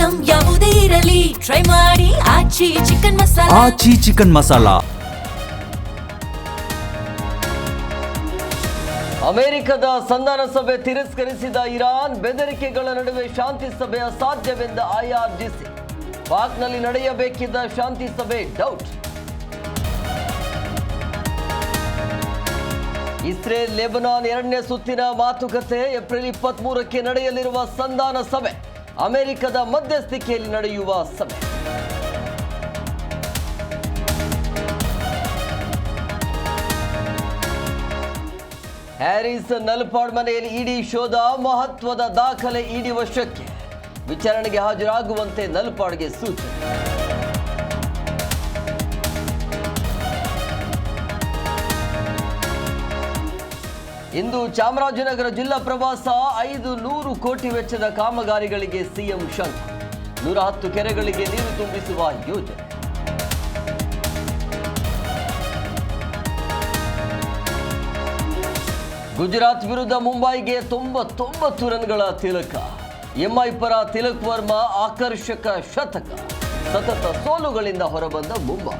Item ಯಾವುದೇ ಇರಲಿ try ಮಾಡಿ ಆಚಿ ಚಿಕನ್ ಮಸಾಲಾ. ಆಚಿ ಚಿಕನ್ ಮಸಾಲಾ. ಅಮೆರಿಕದ ಸಂಧಾನ ಸಭೆ ತಿರಸ್ಕರಿಸಿದ ಇರಾನ್, ಬೆದರಿಕೆಗಳ ನಡುವೆ ಶಾಂತಿ ಸಭೆ ಅಸಾಧ್ಯವೆಂದ IRGC. ಪಾಕ್ನಲ್ಲಿ ನಡೆಯಬೇಕಿದ್ದ ಶಾಂತಿ ಸಭೆ ಡೌಟ್. ಇಸ್ರೇಲ್ ಲೆಬನಾನ್ ಎರಡನೇ ಸುತ್ತಿನ ಮಾತುಕತೆ. ಏಪ್ರಿಲ್ 23ಕ್ಕೆ ನಡೆಯಲಿರುವ ಸಂಧಾನ ಸಭೆ ಅಮೆರಿಕದ ಮಧ್ಯಸ್ಥಿಕೆಯಲ್ಲಿ ನಡೆಯುವ ಸಭೆ. ಹ್ಯಾರಿಸ್ ನಲ್ಪಾಡ್ ಮನೆಯಲ್ಲಿ ಇಡಿ ಶೋಧ, ಮಹತ್ವದ ದಾಖಲೆ ಇಡಿ ವಶಕ್ಕೆ. ವಿಚಾರಣೆಗೆ ಹಾಜರಾಗುವಂತೆ ನಲ್ಪಾಡ್ಗೆ ಸೂಚನೆ. ಇಂದು ಚಾಮರಾಜನಗರ ಜಿಲ್ಲಾ ಪ್ರವಾಸ. 500 ಕೋಟಿ ವೆಚ್ಚದ ಕಾಮಗಾರಿಗಳಿಗೆ ಸಿಎಂ ಶಂಕ. 110 ಕೆರೆಗಳಿಗೆ ನೀರು ತುಂಬಿಸುವ ಯೋಜನೆ. ಗುಜರಾತ್ ವಿರುದ್ಧ ಮುಂಬೈಗೆ 99 ರನ್ಗಳ ತಿಲಕ. ಎಂಐ ಪರ ತಿಲಕ್ ವರ್ಮಾ ಆಕರ್ಷಕ ಶತಕ. ಸತತ ಸೋಲುಗಳಿಂದ ಹೊರಬಂದ ಮುಂಬೈ.